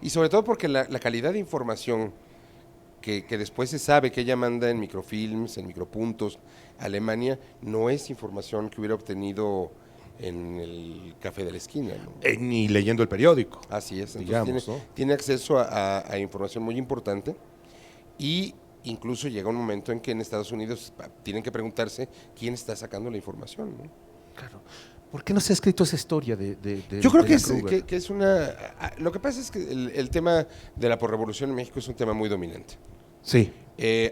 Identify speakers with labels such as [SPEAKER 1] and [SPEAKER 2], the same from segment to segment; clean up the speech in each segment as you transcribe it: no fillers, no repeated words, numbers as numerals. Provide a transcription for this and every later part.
[SPEAKER 1] Y sobre todo porque la calidad de información que después se sabe que ella manda en microfilms, en micropuntos, a Alemania, no es información que hubiera obtenido en el café de la esquina, ¿no?
[SPEAKER 2] Ni leyendo el periódico.
[SPEAKER 1] Así es, entonces
[SPEAKER 2] Digamos,
[SPEAKER 1] tiene,
[SPEAKER 2] ¿no?
[SPEAKER 1] tiene acceso a información muy importante y incluso llega un momento en que en Estados Unidos tienen que preguntarse quién está sacando la información, ¿no?
[SPEAKER 2] Claro. ¿Por qué no se ha escrito esa historia
[SPEAKER 1] Yo creo
[SPEAKER 2] de
[SPEAKER 1] que
[SPEAKER 2] la
[SPEAKER 1] es,
[SPEAKER 2] Kruger?
[SPEAKER 1] que es una... Lo que pasa es que el tema de la posrevolución en México es un tema muy dominante.
[SPEAKER 2] Sí.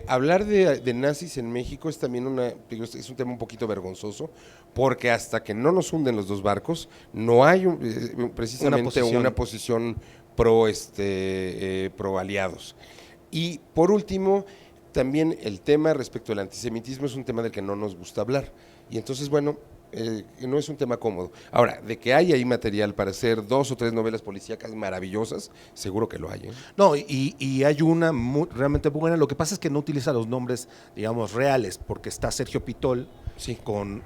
[SPEAKER 1] Hablar de nazis en México es también es un tema un poquito vergonzoso, porque hasta que no nos hunden los dos barcos, no hay precisamente una posición pro, pro aliados. Y por último, también el tema respecto al antisemitismo es un tema del que no nos gusta hablar. Y entonces, bueno, no es un tema cómodo. Ahora, de que hay ahí material para hacer 2 o 3 novelas policíacas maravillosas, seguro que lo hay, ¿eh?
[SPEAKER 2] No, y hay una realmente buena. Lo que pasa es que no utiliza los nombres, digamos, reales, porque está Sergio Pitol
[SPEAKER 1] Sí.
[SPEAKER 2] con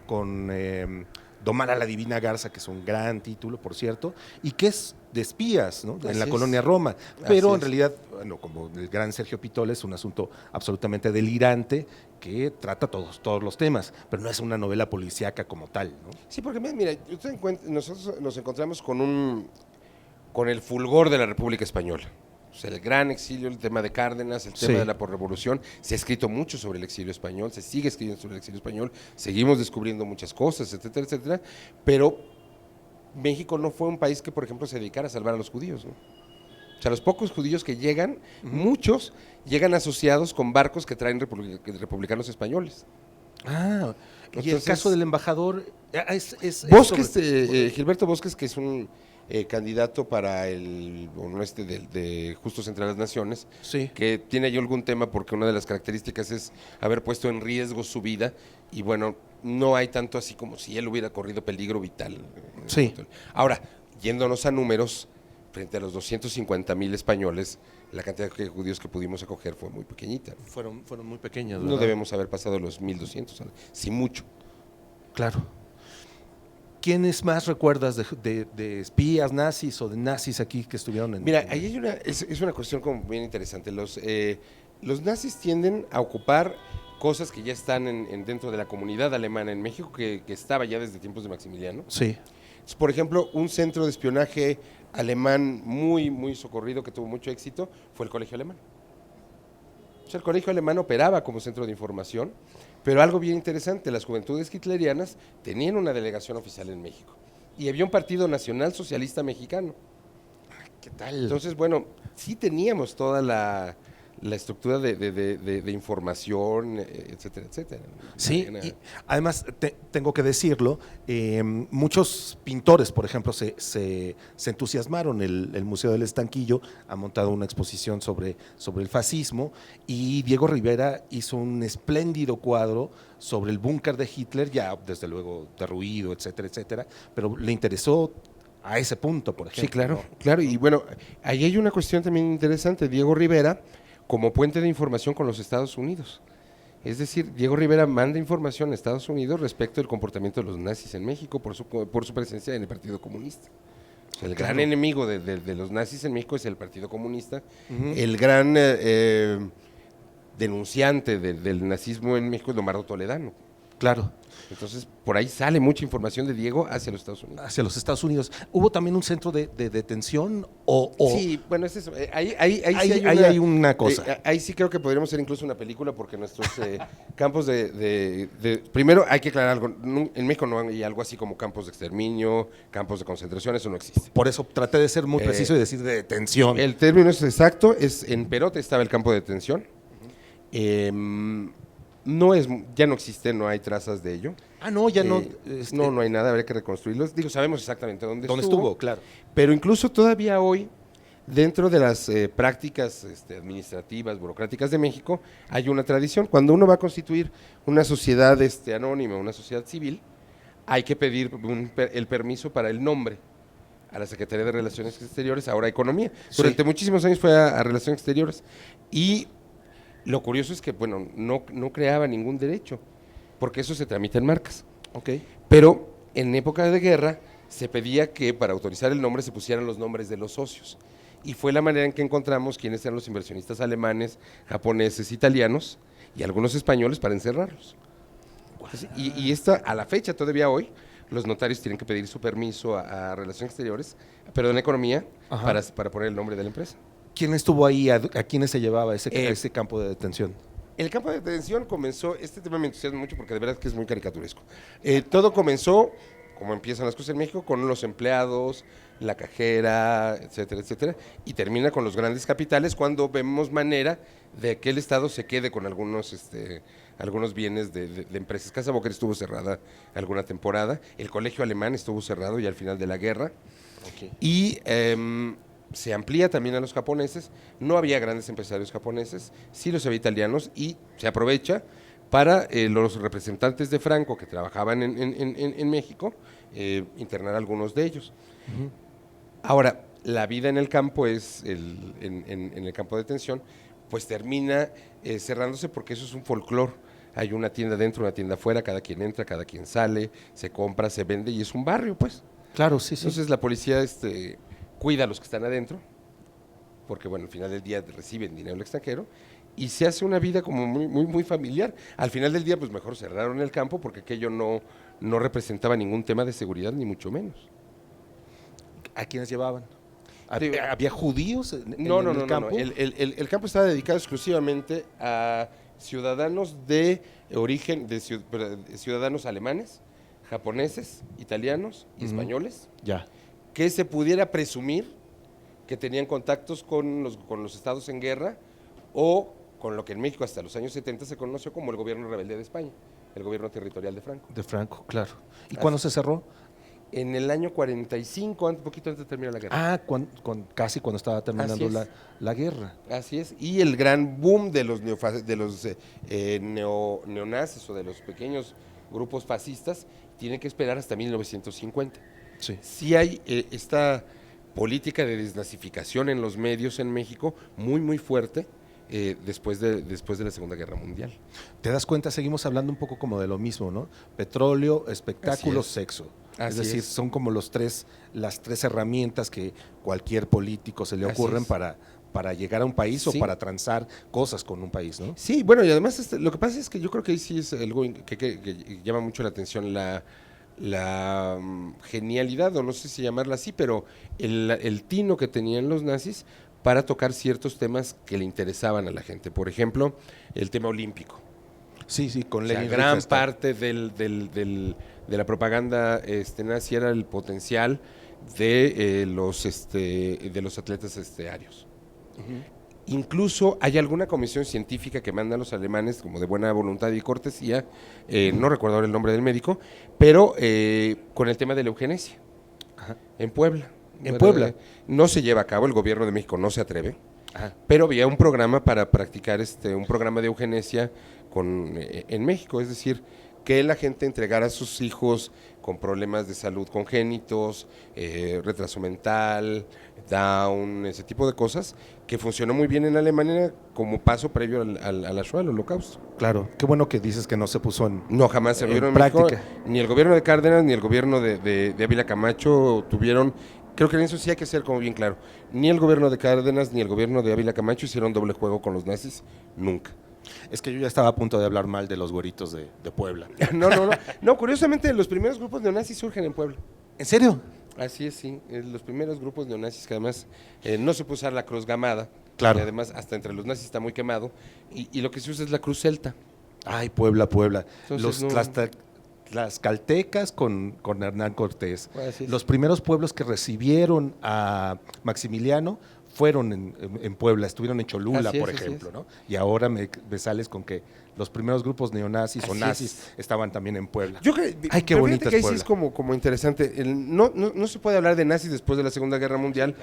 [SPEAKER 2] Domar a la Divina Garza, que es un gran título, por cierto, y que es de espías, ¿no? En la colonia Roma. Pero en realidad, bueno, como el gran Sergio Pitol, es un asunto absolutamente delirante que trata todos los temas, pero no es una novela policíaca como tal, ¿no?
[SPEAKER 1] Sí, porque mira, nosotros nos encontramos con el fulgor de la República Española. O sea, el gran exilio, el tema de Cárdenas, el tema de la posrevolución. Se ha escrito mucho sobre el exilio español, se sigue escribiendo sobre el exilio español, seguimos descubriendo muchas cosas, etcétera, etcétera. Pero México no fue un país que, por ejemplo, se dedicara a salvar a los judíos, ¿no? O sea, los pocos judíos que llegan, muchos llegan asociados con barcos que traen republicanos españoles.
[SPEAKER 2] Ah, y
[SPEAKER 1] Entonces,
[SPEAKER 2] el caso del embajador
[SPEAKER 1] Bosques, Gilberto Bosques, que es un candidato para el oeste de Justos entre las Naciones,
[SPEAKER 2] sí.
[SPEAKER 1] que tiene ahí algún tema porque una de las características es haber puesto en riesgo su vida y bueno, no hay tanto así como si él hubiera corrido peligro vital.
[SPEAKER 2] Sí.
[SPEAKER 1] Ahora, yéndonos a números, frente a los 250,000 españoles, la cantidad de judíos que pudimos acoger fue muy pequeñita.
[SPEAKER 2] Fueron muy pequeños,
[SPEAKER 1] No
[SPEAKER 2] ¿verdad?
[SPEAKER 1] debemos haber pasado los 1,200, si mucho.
[SPEAKER 2] Claro. ¿Quiénes más recuerdas de espías nazis o de nazis aquí que estuvieron en...?
[SPEAKER 1] Mira, ahí hay es una cuestión como bien interesante. Los nazis tienden a ocupar cosas que ya están dentro de la comunidad alemana en México, que estaba ya desde tiempos de Maximiliano.
[SPEAKER 2] Sí.
[SPEAKER 1] Por ejemplo, un centro de espionaje alemán muy, muy socorrido, que tuvo mucho éxito, fue el Colegio Alemán. O sea, el Colegio Alemán operaba como centro de información, pero algo bien interesante, las juventudes hitlerianas tenían una delegación oficial en México y había un Partido Nacional Socialista Mexicano.
[SPEAKER 2] ¿Qué tal?
[SPEAKER 1] Entonces, bueno, sí teníamos toda la estructura de información, etcétera, etcétera.
[SPEAKER 2] Sí, y además tengo que decirlo, muchos pintores, por ejemplo, se entusiasmaron. El Museo del Estanquillo ha montado una exposición sobre el fascismo y Diego Rivera hizo un espléndido cuadro sobre el búnker de Hitler, ya desde luego derruido, etcétera, etcétera, pero le interesó a ese punto, por ejemplo.
[SPEAKER 1] Sí, claro,
[SPEAKER 2] ¿no?
[SPEAKER 1] claro. Y bueno, ahí hay una cuestión también interesante. Diego Rivera como puente de información con los Estados Unidos. Es decir, Diego Rivera manda información a Estados Unidos respecto del comportamiento de los nazis en México por su presencia en el Partido Comunista. O sea, el gran enemigo de los nazis en México es el Partido Comunista. El gran denunciante del nazismo en México es Lombardo Toledano.
[SPEAKER 2] Claro.
[SPEAKER 1] Entonces, por ahí sale mucha información de Diego hacia los Estados Unidos.
[SPEAKER 2] Hacia los Estados Unidos. ¿Hubo también un centro de detención
[SPEAKER 1] Sí, bueno, es eso. Ahí
[SPEAKER 2] hay una cosa.
[SPEAKER 1] Ahí sí creo que podríamos hacer incluso una película porque nuestros campos primero hay que aclarar algo. En México no hay algo así como campos de exterminio, campos de concentración, eso no existe.
[SPEAKER 2] Por eso traté de ser muy preciso y decir de detención.
[SPEAKER 1] El término es exacto, en Perote estaba el campo de detención. Ya no existe, no hay trazas de ello.
[SPEAKER 2] No, ya no.
[SPEAKER 1] No hay nada, habría que reconstruirlos. Digo, sabemos exactamente dónde
[SPEAKER 2] estuvo, claro.
[SPEAKER 1] Pero incluso todavía hoy, dentro de las prácticas administrativas, burocráticas de México, hay una tradición. Cuando uno va a constituir una sociedad anónima, una sociedad civil, hay que pedir el permiso para el nombre a la Secretaría de Relaciones Exteriores, ahora Economía. Durante muchísimos años fue a Relaciones Exteriores. Y lo curioso es que, bueno, no creaba ningún derecho, porque eso se tramita en marcas.
[SPEAKER 2] Okay.
[SPEAKER 1] Pero en época de guerra se pedía que para autorizar el nombre se pusieran los nombres de los socios. y fue la manera en que encontramos quiénes eran los inversionistas alemanes, japoneses, italianos y algunos españoles para encerrarlos. Entonces, y esta, a la fecha, todavía hoy, los notarios tienen que pedir su permiso a Relaciones Exteriores, perdón, a Economía, para poner el nombre de la empresa.
[SPEAKER 2] ¿Quién estuvo ahí? ¿A quiénes se llevaba ese campo de detención?
[SPEAKER 1] El campo de detención comenzó, este tema me entusiasma mucho porque de verdad que es muy caricaturesco. Todo comenzó, como empiezan las cosas en México, con los empleados, la cajera, etcétera, etcétera, y termina con los grandes capitales cuando vemos manera de que el Estado se quede con algunos bienes de empresas. Casa Boker estuvo cerrada alguna temporada, el colegio alemán estuvo cerrado ya al final de la guerra, y se amplía también a los japoneses. No había grandes empresarios japoneses, sí los había italianos, y se aprovecha para los representantes de Franco que trabajaban en México, internar a algunos de ellos. Ahora, la vida en el campo en el campo de detención, pues termina cerrándose porque eso es un folclore. Hay una tienda dentro, una tienda afuera, cada quien entra, cada quien sale, se compra, se vende y es un barrio, pues.
[SPEAKER 2] Claro, sí, sí.
[SPEAKER 1] Entonces la policía cuida a los que están adentro, porque bueno, al final del día reciben dinero del extranjero y se hace una vida como muy, muy, muy familiar. Al final del día, pues mejor cerraron el campo porque aquello no representaba ningún tema de seguridad, ni mucho menos.
[SPEAKER 2] ¿A quiénes llevaban? ¿Había judíos en el campo?
[SPEAKER 1] No. El campo estaba dedicado exclusivamente a ciudadanos de origen, ciudadanos alemanes, japoneses, italianos y españoles, que se pudiera presumir que tenían contactos con los estados en guerra o con lo que en México hasta los años 70 se conoció como el gobierno rebelde de España, el gobierno territorial de Franco.
[SPEAKER 2] De Franco, claro. ¿Y cuándo se cerró?
[SPEAKER 1] En el año 45, poquito antes de terminar la guerra.
[SPEAKER 2] Casi cuando estaba terminando la guerra.
[SPEAKER 1] Así es, y el gran boom de los neonazis o de los pequeños grupos fascistas tiene que esperar hasta 1950. Sí hay esta política de desnazificación en los medios en México muy, muy fuerte. Después de la Segunda Guerra Mundial.
[SPEAKER 2] ¿Te das cuenta? Seguimos hablando un poco como de lo mismo, ¿no? Petróleo, espectáculos, sexo. Es decir, son como las tres herramientas que cualquier político se le ocurren para llegar a un país o para transar cosas con un país, ¿no?
[SPEAKER 1] Sí, bueno, y además lo que pasa es que yo creo que ahí sí es algo que llama mucho la atención, la genialidad, o no sé si llamarla así, pero el tino que tenían los nazis para tocar ciertos temas que le interesaban a la gente. Por ejemplo, el tema olímpico.
[SPEAKER 2] Sí, con Lenin.
[SPEAKER 1] Gran parte de la propaganda nazi era el potencial de los atletas arios. Incluso hay alguna comisión científica que mandan los alemanes como de buena voluntad y cortesía, no recuerdo ahora el nombre del médico, pero con el tema de la eugenesia en Puebla.
[SPEAKER 2] En Puebla.
[SPEAKER 1] No se lleva a cabo, el gobierno de México no se atreve, pero había un programa para practicar un programa de eugenesia en México, es decir, que la gente entregara a sus hijos con problemas de salud congénitos, retraso mental, Down, ese tipo de cosas, que funcionó muy bien en Alemania como paso previo a la Shoah, al Holocausto.
[SPEAKER 2] Claro, qué bueno que dices que no se puso en
[SPEAKER 1] No, jamás se vieron en práctica. México, ni el gobierno de Cárdenas ni el gobierno de Ávila Camacho tuvieron. Creo que en eso sí hay que ser como bien claro. Ni el gobierno de Cárdenas ni el gobierno de Ávila Camacho hicieron doble juego con los nazis, nunca.
[SPEAKER 2] Es que yo ya estaba a punto de hablar mal de los güeritos de Puebla.
[SPEAKER 1] No, curiosamente los primeros grupos neonazis surgen en Puebla.
[SPEAKER 2] ¿En serio?
[SPEAKER 1] Así es, sí. Los primeros grupos neonazis que además no se puede usar la cruz gamada.
[SPEAKER 2] Claro.
[SPEAKER 1] Y además hasta entre los nazis está muy quemado. Y lo que se usa es la cruz celta.
[SPEAKER 2] Ay, Puebla. Entonces, las caltecas con Hernán Cortés. Los primeros pueblos que recibieron a Maximiliano fueron en Puebla, estuvieron en Cholula, por ejemplo, ¿no? Y ahora me sales con que los primeros grupos neonazis o nazis estaban también en Puebla.
[SPEAKER 1] Ay, qué bonita es Puebla. Sí es como interesante. No se puede hablar de nazis después de la Segunda Guerra Mundial,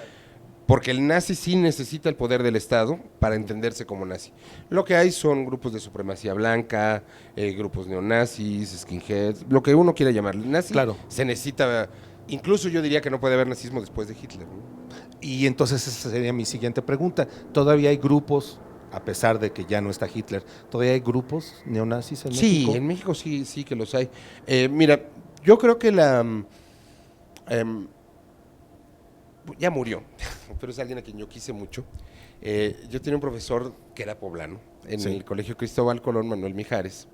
[SPEAKER 1] porque el nazi sí necesita el poder del Estado para entenderse como nazi. Lo que hay son grupos de supremacía blanca, grupos neonazis, skinheads, lo que uno quiera llamarle. Nazi se necesita, incluso yo diría que no puede haber nazismo después de Hitler, ¿no?
[SPEAKER 2] Y entonces esa sería mi siguiente pregunta. ¿Todavía hay grupos, a pesar de que ya no está Hitler, todavía hay grupos neonazis en México?
[SPEAKER 1] Sí, en México sí que los hay. Mira, yo creo que ya murió, pero es alguien a quien yo quise mucho. Yo tenía un profesor que era poblano, en el Colegio Cristóbal Colón, Manuel Mijares,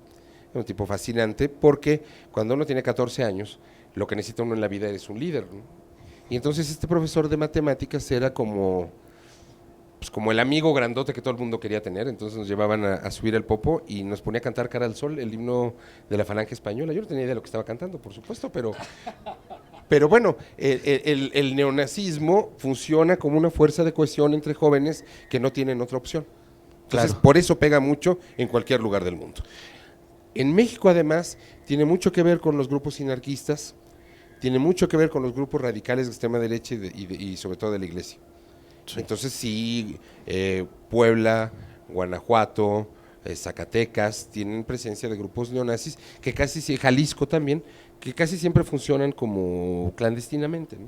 [SPEAKER 1] un tipo fascinante, porque cuando uno tiene 14 años, lo que necesita uno en la vida es un líder, ¿no? Y entonces este profesor de matemáticas era como, pues como el amigo grandote que todo el mundo quería tener. Entonces nos llevaban a subir el popo y nos ponía a cantar Cara al Sol, el himno de la Falange Española. Yo no tenía idea de lo que estaba cantando, por supuesto, pero bueno, el neonazismo funciona como una fuerza de cohesión entre jóvenes que no tienen otra opción. Entonces, por eso pega mucho en cualquier lugar del mundo. En México, además, tiene mucho que ver con los grupos sinarquistas, tiene mucho que ver con los grupos radicales de extrema derecha y sobre todo de la iglesia. Sí. Entonces, sí, Puebla, Guanajuato, Zacatecas, tienen presencia de grupos neonazis, que casi, Jalisco también, que casi siempre funcionan como clandestinamente, ¿no?